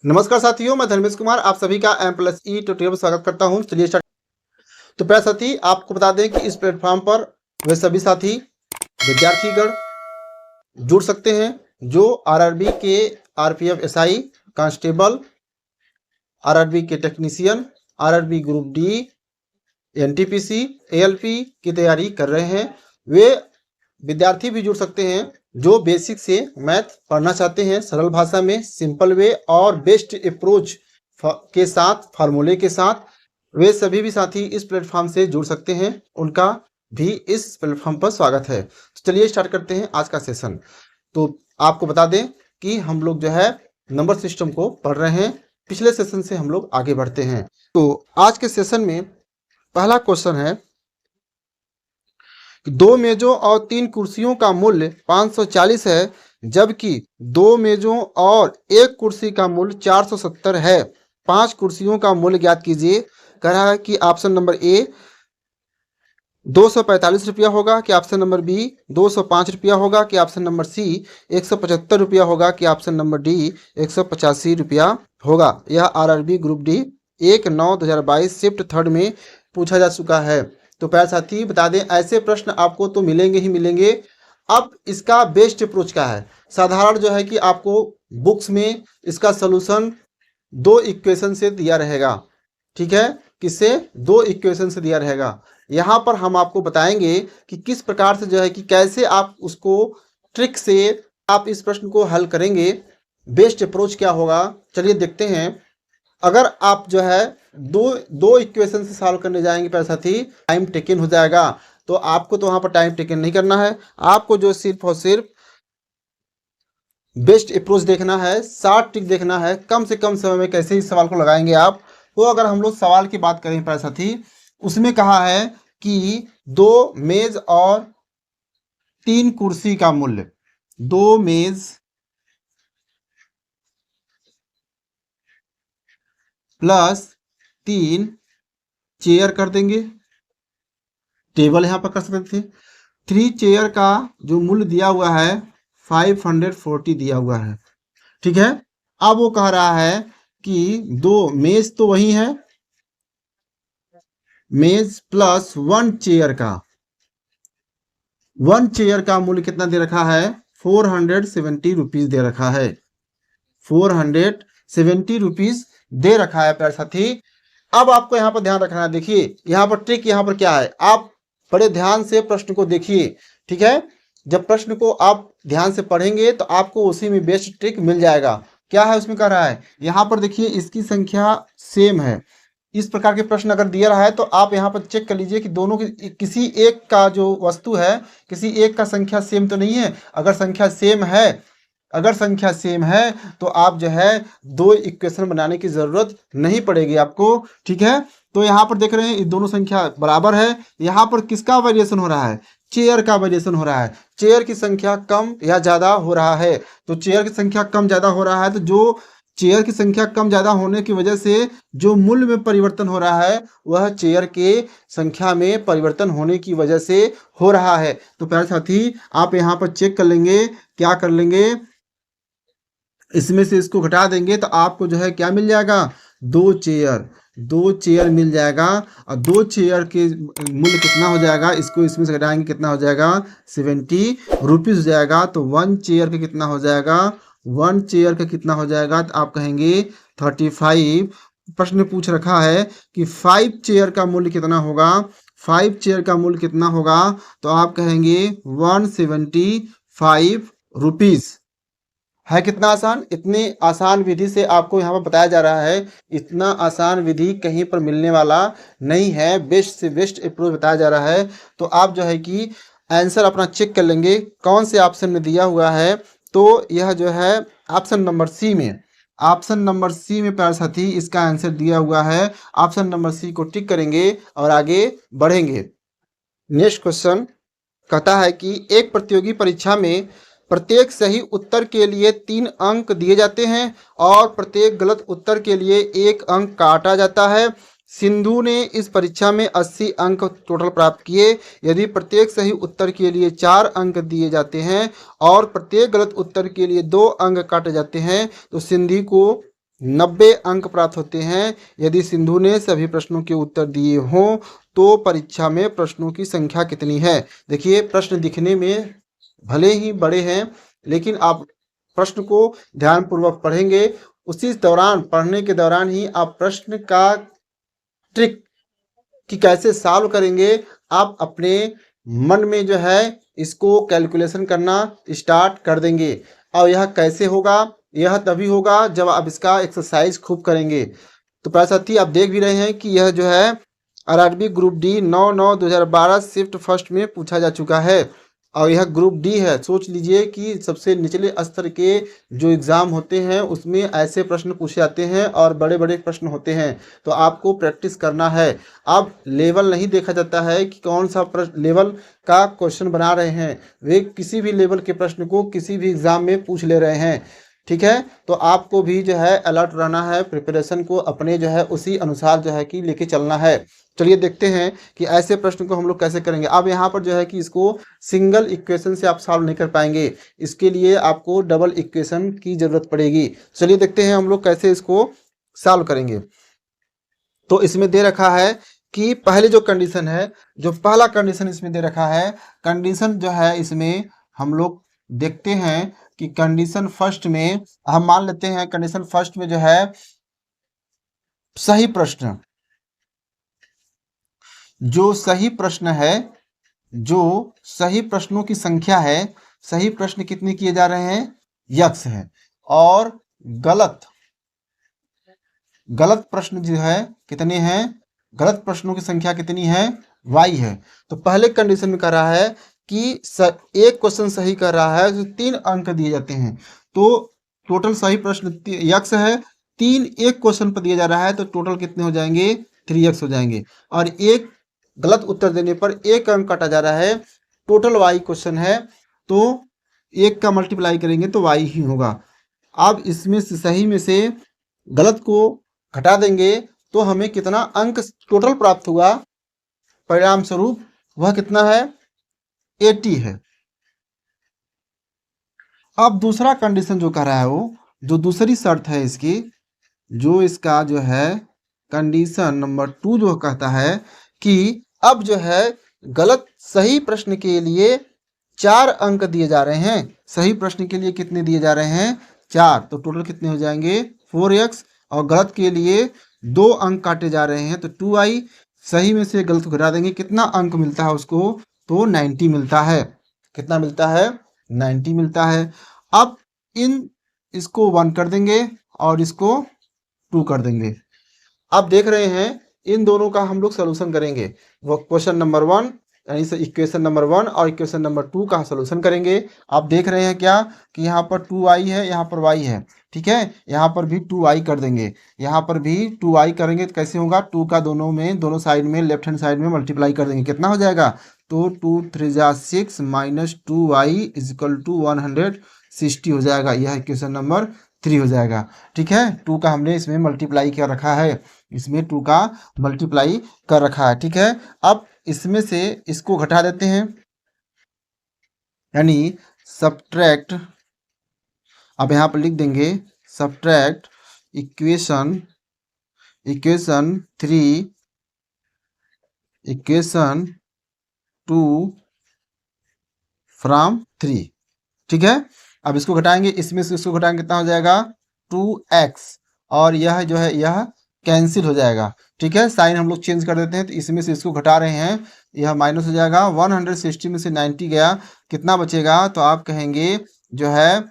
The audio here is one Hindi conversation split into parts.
नमस्कार साथियों, मैं धर्मेश कुमार आप सभी का M+E ट्यूटोरियल में स्वागत करता हूं। चलिए स्टार्ट। तो प्यारे साथी, आपको बता दें कि इस प्लेटफॉर्म पर वे सभी साथी विद्यार्थीगण जुड़ सकते हैं जो आरआरबी के आरपीएफ एसआई कांस्टेबल, आरआरबी के technician, RRB group D, NTPC, ALP की तैयारी कर रहे हैं। वे विद्यार्थी भी जुड़ सकते हैं जो बेसिक से मैथ पढ़ना चाहते हैं, सरल भाषा में, सिंपल वे और बेस्ट अप्रोच के साथ, फार्मूले के साथ। वे सभी भी साथी इस प्लेटफॉर्म से जुड़ सकते हैं, उनका भी इस प्लेटफॉर्म पर स्वागत है। तो चलिए स्टार्ट करते हैं आज का सेशन। तो आपको बता दें कि हम लोग जो है नंबर सिस्टम को पढ़ रहे हैं। पिछले सेशन से हम लोग आगे बढ़ते हैं। तो आज के सेशन में पहला क्वेश्चन है, 2 मेजों और 3 कुर्सियों का मूल्य 540 है, जबकि 2 मेजों और 1 कुर्सी का मूल्य 470 है। 5 कुर्सियों का मूल्य ज्ञात कीजिए। कह रहा है कि ऑप्शन नंबर ए 245 रुपया होगा, कि ऑप्शन नंबर बी 205 रुपया होगा, कि ऑप्शन नंबर सी 175 रुपया होगा, कि ऑप्शन नंबर डी 185 रुपया होगा। यह RRB group D 1/9/2022 shift third में पूछा जा चुका है। तो प्यारे साथी बता दें, ऐसे प्रश्न आपको तो मिलेंगे ही मिलेंगे। अब इसका बेस्ट अप्रोच क्या है? साधारण जो है कि आपको बुक्स में इसका सॉल्यूशन 2 इक्वेशन से दिया रहेगा। ठीक है, किससे? 2 इक्वेशन से दिया रहेगा। यहाँ पर हम आपको बताएंगे कि किस प्रकार से जो है कि कैसे आप उसको ट्रिक से आप इस प्रश्न को हल करेंगे। बेस्ट अप्रोच क्या होगा, चलिए देखते हैं। अगर आप जो है दो इक्वेशन से सॉल्व करने जाएंगे प्यारे साथी, टाइम टेकन हो जाएगा। तो आपको तो वहां पर टाइम टेकन नहीं करना है, आपको जो सिर्फ और सिर्फ बेस्ट अप्रोच देखना है, शॉर्ट ट्रिक देखना है, कम से कम समय में कैसे इस सवाल को लगाएंगे आप। तो अगर हम लोग सवाल की बात करें प्यारे साथी, उसमें कहा है कि 2 मेज और 3 कुर्सी का मूल्य, 2 मेज प्लस 3 चेयर कर देंगे, टेबल यहां पर कर सकते थे। 3 चेयर का जो मूल्य दिया हुआ है 540 दिया हुआ है। ठीक है, अब वो कह रहा है कि 2 मेज तो वही है, मेज प्लस 1 चेयर का, 1 चेयर का मूल्य कितना दे रखा है? 470 रुपीज दे रखा है। 470 रुपीज दे रखा है प्यारे साथी। अब आपको यहाँ पर ध्यान रखना है। देखिए यहाँ पर ट्रिक, यहाँ पर क्या है, आप बड़े ध्यान से प्रश्न को देखिए। ठीक है, जब प्रश्न को आप ध्यान से पढ़ेंगे तो आपको उसी में बेस्ट ट्रिक मिल जाएगा। क्या है उसमें? कह रहा है यहाँ पर देखिए इसकी संख्या सेम है। इस प्रकार के प्रश्न अगर दिया रहा है तो आप यहाँ पर चेक कर लीजिए कि दोनों की किसी एक का जो वस्तु है, किसी एक का संख्या सेम तो नहीं है। अगर संख्या सेम है तो आप जो है 2 इक्वेशन बनाने की जरूरत नहीं पड़ेगी आपको। ठीक है, तो यहाँ पर देख रहे हैं ये दोनों संख्या बराबर है। यहाँ पर किसका वेरिएशन हो रहा है? चेयर का वेरिएशन हो रहा है। चेयर की संख्या कम या ज्यादा हो रहा है। तो चेयर की संख्या कम ज्यादा हो रहा है, तो जो चेयर की संख्या कम ज्यादा होने की वजह से जो मूल्य में परिवर्तन हो रहा है वह चेयर के संख्या में परिवर्तन होने की वजह से हो रहा है। तो प्यारे साथी आप यहाँ पर चेक कर लेंगे, क्या कर लेंगे, इसमें से इसको घटा देंगे तो आपको जो है क्या मिल जाएगा? 2 चेयर मिल जाएगा। और 2 चेयर के मूल्य कितना हो जाएगा, इसको इसमें से घटाएंगे कितना हो जाएगा? 70 रुपीज हो जाएगा। तो 1 चेयर का कितना हो जाएगा? 1 चेयर का कितना हो जाएगा? तो आप कहेंगे 35। प्रश्न में पूछ रखा है कि 5 चेयर का मूल्य कितना होगा? 5 चेयर का मूल्य कितना होगा? तो आप कहेंगे 175 रुपीज। है कितना आसान? इतनी आसान विधि से आपको यहाँ पर बताया जा रहा है। इतना आसान विधि कहीं पर मिलने वाला नहीं है। बेस्ट से बेस्ट अप्रोच बताया जा रहा है। तो आप जो है कि आंसर अपना चेक कर लेंगे कौन से ऑप्शन में दिया हुआ है। तो यह जो है ऑप्शन नंबर सी में, ऑप्शन नंबर सी में प्यारे साथी इसका आंसर दिया हुआ है। ऑप्शन नंबर सी को टिक करेंगे और आगे बढ़ेंगे। नेक्स्ट क्वेश्चन कहता है कि एक प्रतियोगी परीक्षा में प्रत्येक सही उत्तर के लिए 3 अंक दिए जाते हैं और प्रत्येक गलत उत्तर के लिए 1 अंक काटा जाता है। सिंधु ने इस परीक्षा में 80 अंक टोटल प्राप्त किए। यदि प्रत्येक सही उत्तर के लिए 4 अंक दिए जाते हैं और प्रत्येक गलत उत्तर के लिए 2 अंक काटे जाते हैं तो सिंधु को 90 अंक प्राप्त होते हैं यदि सिंधु ने सभी प्रश्नों के उत्तर दिए हों। तो परीक्षा में प्रश्नों की संख्या कितनी है? देखिए प्रश्न दिखने में भले ही बड़े हैं, लेकिन आप प्रश्न को ध्यानपूर्वक पढ़ेंगे, उसी दौरान पढ़ने के दौरान ही आप प्रश्न का ट्रिक कि कैसे सॉल्व करेंगे, आप अपने मन में जो है इसको कैलकुलेशन करना स्टार्ट कर देंगे। और यह कैसे होगा? यह तभी होगा जब आप इसका एक्सरसाइज खूब करेंगे। तो प्यारे साथी, आप देख भी रहे हैं कि यह जो है RRB group D 9/9/2012 shift first में पूछा जा चुका है और यह ग्रुप डी है। सोच लीजिए कि सबसे निचले स्तर के जो एग्ज़ाम होते हैं उसमें ऐसे प्रश्न पूछे जाते हैं और बड़े बड़े प्रश्न होते हैं, तो आपको प्रैक्टिस करना है। अब लेवल नहीं देखा जाता है कि कौन सा लेवल का क्वेश्चन बना रहे हैं, वे किसी भी लेवल के प्रश्न को किसी भी एग्ज़ाम में पूछ ले रहे हैं। ठीक है, तो आपको भी जो है अलर्ट रहना है, प्रिपरेशन को अपने जो है उसी अनुसार जो है कि लेके चलना है। चलिए देखते हैं कि ऐसे प्रश्न को हम लोग कैसे करेंगे। अब यहाँ पर जो है कि इसको सिंगल इक्वेशन से आप सॉल्व नहीं कर पाएंगे, इसके लिए आपको डबल इक्वेशन की जरूरत पड़ेगी। चलिए देखते हैं हम लोग कैसे इसको सॉल्व करेंगे। तो इसमें दे रखा है कि पहले जो कंडीशन है, जो पहला कंडीशन इसमें दे रखा है, कंडीशन जो है इसमें हम लोग देखते हैं कि कंडीशन फर्स्ट में हम मान लेते हैं, कंडीशन फर्स्ट में जो है सही प्रश्न, जो सही प्रश्न है, जो सही प्रश्नों की संख्या है, सही प्रश्न कितने किए जा रहे हैं? यक्स है। और गलत गलत प्रश्न जो है कितने हैं? गलत प्रश्नों की संख्या कितनी है? वाई है। तो पहले कंडीशन में कह रहा है कि एक क्वेश्चन सही कर रहा है तो 3 अंक दिए जाते हैं। तो टोटल सही प्रश्न यक्स है, 3 एक क्वेश्चन पर दिया जा रहा है तो टोटल कितने हो जाएंगे? 3x हो जाएंगे। और एक गलत उत्तर देने पर 1 अंक काटा जा रहा है, टोटल वाई क्वेश्चन है, तो 1 का मल्टीप्लाई करेंगे तो वाई ही होगा। अब इसमें से सही में से गलत को घटा देंगे तो हमें कितना अंक टोटल प्राप्त हुआ, परिणाम स्वरूप वह कितना है? 80 है। अब दूसरा कंडीशन जो कह रहा है, वो जो दूसरी शर्त है इसकी, जो इसका जो है कंडीशन नंबर 2 जो कहता है कि अब जो है गलत सही प्रश्न के लिए 4 अंक दिए जा रहे हैं। सही प्रश्न के लिए कितने दिए जा रहे हैं? 4। तो टोटल कितने हो जाएंगे? 4x। और गलत के लिए 2 अंक काटे जा रहे हैं तो 2i। सही में से गलत को घटा देंगे, कितना अंक मिलता है उसको? तो 90 मिलता है। कितना मिलता है? 90 मिलता है। अब इसको 1 कर देंगे और इसको 2 कर देंगे। अब देख रहे हैं इन दोनों का हम लोग सोल्यूशन करेंगे। वो क्वेश्चन नंबर 1 यानी से इक्वेशन नंबर 1 और इक्वेशन नंबर 2 का सोल्यूशन करेंगे। आप देख रहे हैं क्या कि यहाँ पर 2i है, यहाँ पर y है। ठीक है, यहाँ पर भी 2i कर देंगे, यहाँ पर भी 2i करेंगे तो कैसे होगा? 2 का दोनों साइड में लेफ्ट हैंड साइड में मल्टीप्लाई कर देंगे, कितना हो जाएगा? तो 2 3 जा 6 minus 2i is equal to 160 हो जाएगा। यह इक्वेशन नंबर 3 हो जाएगा। ठीक है, 2 का हमने इसमें मल्टीप्लाई कर रखा है, इसमें 2 का मल्टीप्लाई कर रखा है। ठीक है, अब इसमें से इसको घटा देते हैं, यानी सब्ट्रैक्ट, अब यहाँ पर लिख देंगे सब्ट्रैक्ट इक्वेशन 3 इक्वेशन 2 फ्रॉम 3। ठीक है, अब इसको घटाएंगे, इसमें से इसको घटाएंगे कितना हो जाएगा? 2x। और यह जो है यह कैंसिल हो जाएगा। ठीक है, साइन हम लोग चेंज कर देते हैं, तो इसमें से इसको घटा रहे हैं, यह माइनस हो जाएगा। 160 में से 90 गया, कितना बचेगा? तो आप कहेंगे जो है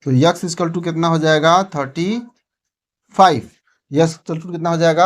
तो यक्स इक्वल टू कितना हो जाएगा? 35। यक्स इक्वल टू कितना हो जाएगा?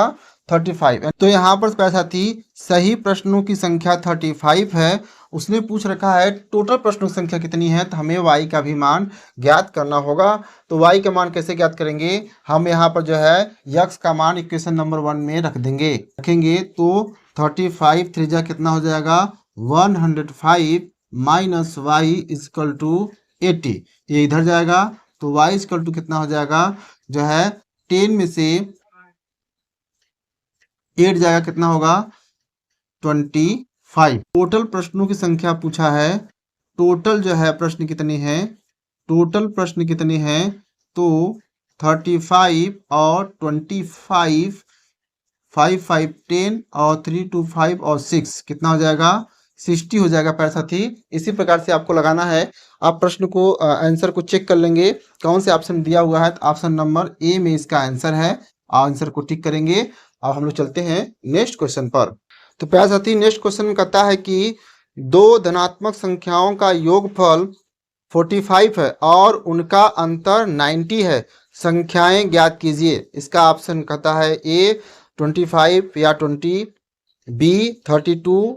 35। तो यहाँ पर पैसा थी सही प्रश्नों की संख्या 35 है। उसने पूछ रखा है टोटल प्रश्नों की संख्या कितनी है, तो हमें y का भी मान ज्ञात करना होगा। तो y का मान कैसे ज्ञात करेंगे? हम यहाँ पर जो है x का मान इक्वेशन नंबर 1 में रखेंगे तो 35 3 जा कितना हो जाएगा? 105 माइनस y इक्वल टू 80। ये इधर जाएगा तो y इक्वल टू कितना हो जाएगा? जो है 10 में से 8 जाएगा, कितना होगा? 25। टोटल प्रश्नों की संख्या पूछा है, टोटल जो है प्रश्न कितने हैं? टोटल प्रश्न कितने हैं? तो 35 और 25, 5 5 10 और 3 2 5 और 6 कितना हो जाएगा 60 हो जाएगा प्यारे साथी। इसी प्रकार से आपको लगाना है। आप प्रश्न को आंसर को चेक कर लेंगे कौन से ऑप्शन दिया हुआ है, तो ऑप्शन नंबर ए में इसका आंसर है। आंसर को टिक करेंगे। अब हम लोग चलते हैं नेक्स्ट क्वेश्चन पर। तो प्यारे साथी नेक्स्ट क्वेश्चन में कहता है कि दो धनात्मक संख्याओं का योगफल 45 है और उनका अंतर 90 है, संख्याएं ज्ञात कीजिए। इसका ऑप्शन कहता है ए 25 या 20, बी 32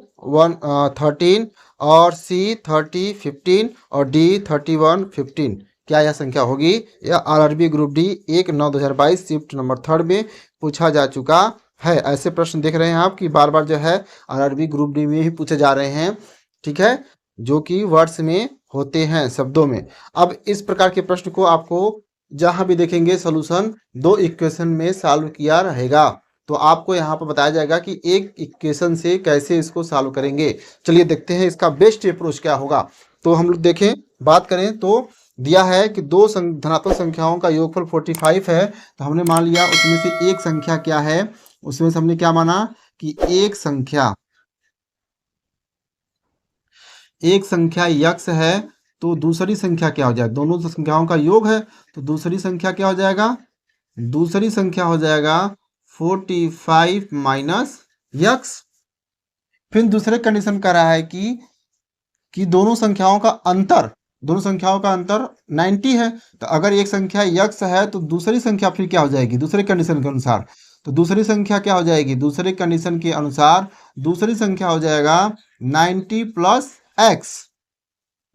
13 और सी 30 15 और डी 31 15। क्या यह संख्या होगी? यह RRB group D 1/9/2022 shift number 3 में पूछा जा चुका है। ऐसे प्रश्न देख रहे हैं आप कि बार बार जो है आरआरबी ग्रुप डी में ही पूछे जा रहे हैं, ठीक है, जो कि वर्ड्स में होते हैं, शब्दों में। अब इस प्रकार के प्रश्न को आपको जहां भी देखेंगे सोल्यूशन दो इक्वेशन में सॉल्व किया रहेगा। तो आपको यहाँ पर बताया जाएगा कि एक इक्वेशन से कैसे इसको सॉल्व करेंगे। चलिए देखते हैं इसका बेस्ट अप्रोच क्या होगा। तो हम लोग देखें, बात करें तो दिया है कि दो धनात्मक संख्याओं का योगफल 45 है। तो हमने मान लिया उसमें से एक संख्या क्या है, उसमें से हमने क्या माना कि एक संख्या यक्स है। तो दूसरी संख्या क्या हो जाएगा? दोनों संख्याओं का योग है, तो दूसरी संख्या क्या हो जाएगा? दूसरी संख्या हो जाएगा 45 माइनस यक्स। फिर दूसरे कंडीशन कर रहा है कि दोनों संख्याओं का अंतर 90 है। तो अगर एक संख्या यक्स है तो दूसरी संख्या फिर क्या हो जाएगी? दूसरे कंडीशन के अनुसार, तो दूसरी संख्या क्या हो जाएगी? दूसरे कंडीशन के अनुसार दूसरी संख्या हो जाएगा 90 प्लस एक्स।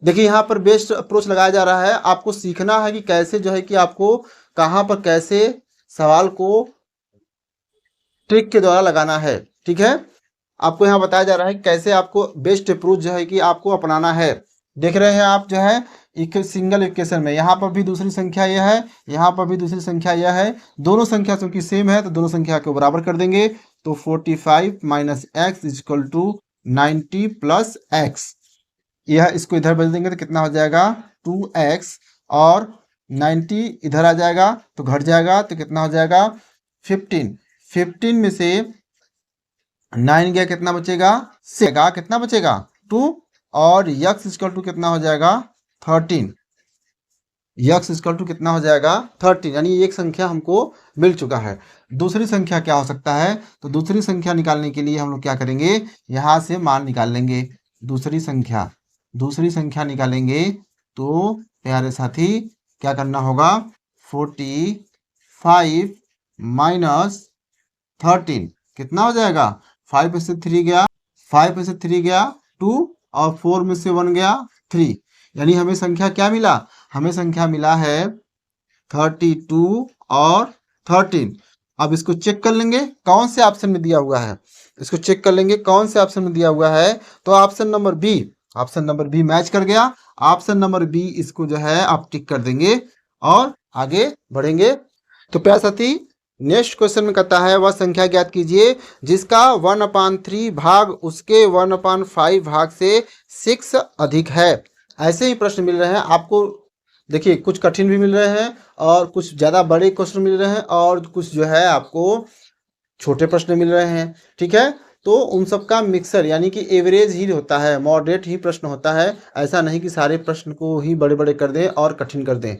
देखिए यहाँ पर बेस्ट अप्रोच लगाया जा रहा है। आपको सीखना है कि कैसे जो है कि आपको कहाँ पर कैसे सवाल को ट्रिक के द्वारा लगाना है, ठीक है। आपको यहाँ बताया जा रहा है कि कैसे आपको बेस्ट अप्रोच जो है कि आपको अपनाना है। देख रहे हैं आप जो है एक सिंगल इक्वेशन में यहाँ पर भी दूसरी संख्या यह है, यहाँ पर भी दूसरी संख्या यह है। दोनों संख्या चूंकि सेम है तो दोनों संख्या को बराबर कर देंगे। तो 45 minus x is equal to 90 plus x. यह इसको इधर बदल देंगे तो कितना हो जाएगा 2x, और 90 इधर आ जाएगा तो घट जाएगा तो कितना हो जाएगा 15 में से 9 गया कितना बचेगा 6, कितना बचेगा 2, और यक्स इक्वल टू कितना हो जाएगा 13। यक्स इक्वल टू कितना हो जाएगा 13, यानी एक संख्या हमको मिल चुका है। दूसरी संख्या क्या हो सकता है? तो दूसरी संख्या निकालने के लिए हम लोग क्या करेंगे, यहाँ से मान निकाल लेंगे। दूसरी संख्या निकालेंगे तो प्यारे साथी क्या करना होगा 45 माइनस 13 कितना हो जाएगा 5 में से 3 गया 2, और 4 में से 1 गया 3, यानी हमें संख्या क्या मिला? हमें संख्या मिला है 32 और 13। अब इसको चेक कर लेंगे कौन से ऑप्शन में दिया हुआ है, इसको चेक कर लेंगे कौन से ऑप्शन में दिया हुआ है। तो ऑप्शन नंबर बी मैच कर गया। ऑप्शन नंबर बी इसको जो है आप टिक कर देंगे और आगे बढ़ेंगे। तो प्यारे साथी नेक्स्ट क्वेश्चन में कहता है वह संख्या ज्ञात कीजिए जिसका 1/3 भाग उसके 1/5 भाग से 6 अधिक है। ऐसे ही प्रश्न मिल रहे हैं आपको। देखिए कुछ कठिन भी मिल रहे हैं और कुछ ज़्यादा बड़े क्वेश्चन मिल रहे हैं और कुछ जो है आपको छोटे प्रश्न मिल रहे हैं, ठीक है। तो उन सब का मिक्सर यानी कि एवरेज ही होता है, मॉडरेट ही प्रश्न होता है। ऐसा नहीं कि सारे प्रश्न को ही बड़े बड़े कर दें और कठिन कर दें,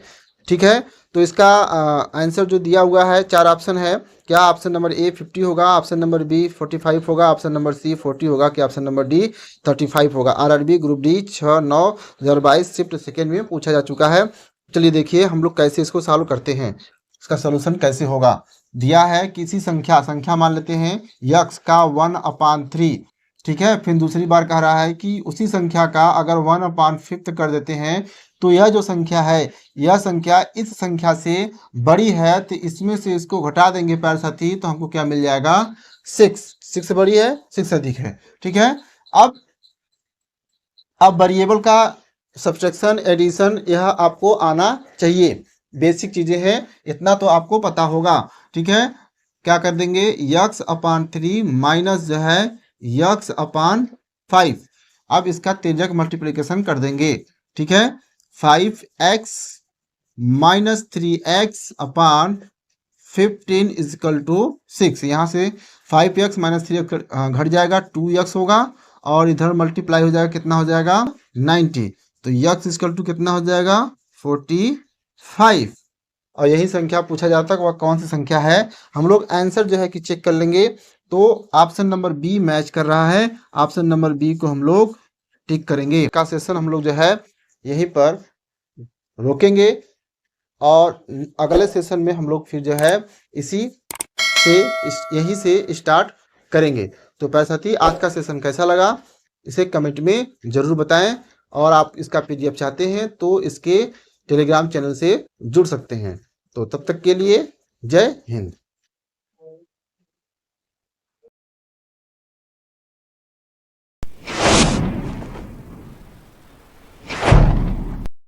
ठीक है। तो इसका आंसर जो दिया हुआ है 4 ऑप्शन है। क्या ऑप्शन नंबर ए 50 होगा, ऑप्शन नंबर बी 45 होगा, ऑप्शन नंबर सी 40 होगा, कि ऑप्शन नंबर डी 35 होगा। RRB group D 6/9/2022 shift second में पूछा जा चुका है। चलिए देखिए हम लोग कैसे इसको सॉल्व करते हैं, इसका सोल्यूशन कैसे होगा। दिया है किसी संख्या मान लेते हैं यक्स का 1/3, ठीक है। फिर दूसरी बार कह रहा है कि उसी संख्या का अगर 1/5 कर देते हैं तो यह जो संख्या है यह संख्या इस संख्या से बड़ी है, तो इसमें से इसको घटा देंगे प्यारे साथी तो हमको क्या मिल जाएगा 6 बड़ी है 6 अधिक है, ठीक है। अब वेरिएबल का सब्ट्रैक्शन एडिशन यह आपको आना चाहिए, बेसिक चीजें हैं, इतना तो आपको पता होगा, ठीक है। क्या कर देंगे x/3 माइनस जो है x/5। अब इसका तिर्यक मल्टीप्लिकेशन कर देंगे, ठीक है। 5x -3x/15 is equal to 6। यहाँ से 5x - 3x घट जाएगा, 2x होगा, और इधर मल्टीप्लाई हो जाएगा, कितना हो जाएगा 90। तो x इजिकल टू कितना हो जाएगा 45। और यही संख्या पूछा जाता है, वह कौन सी संख्या है। हम लोग आंसर जो है कि चेक कर लेंगे, तो ऑप्शन नंबर बी मैच कर रहा है। ऑप्शन नंबर बी को हम लोग टिक करेंगे। का सेशन हम लोग जो है यहीं पर रोकेंगे, और अगले सेशन में हम लोग फिर जो है यहीं से स्टार्ट करेंगे। तो प्यारे साथी, आज का सेशन कैसा लगा इसे कमेंट में ज़रूर बताएं, और आप इसका पीडीएफ चाहते हैं तो इसके टेलीग्राम चैनल से जुड़ सकते हैं। तो तब तक के लिए जय हिंद।